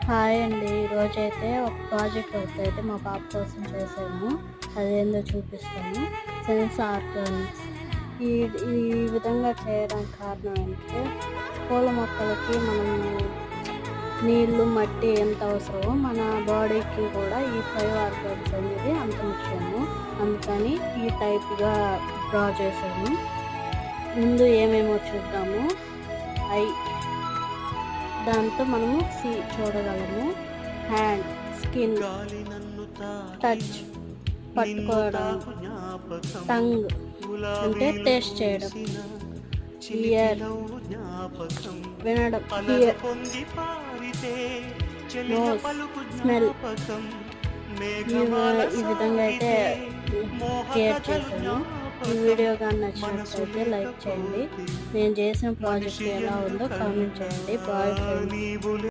Hi అండి. ఈరోజైతే ఒక ప్రాజెక్ట్ అయితే మా పాప కోసం చేశాను. అదేందో చూపిస్తాను. సెన్స్ ఆర్గానిక్స్ ఈ ఈ విధంగా చేయడానికి కారణం ఏంటంటే, పూల మొక్కలకి మనము నీళ్ళు, మట్టి ఎంత అవసరమో మన బాడీకి కూడా ఈ 5 ఆర్గాన్స్ అనేది అంత ముఖ్యము. అందుకని ఈ టైప్గా డ్రా చేశాను. ముందు ఏమేమో చూద్దాము. ఐ దాంతో మనము చూడగలము. హ్యాండ్, స్కిన్, టచ్, పట్టుకోవడం, టంగ్ అంటే టేస్ట్ చేయడం, ఇయర్ వినడం, హియర్, నోస్ స్మెల్. ఈ విధంగా అయితే క్రియేట్ చేశాను. ఈ వీడియో కానీ నచ్చినట్లయితే లైక్ చేయండి. నేను చేసిన ప్రాజెక్ట్ ఎలా ఉందో కామెంట్ చేయండి. Bye friends.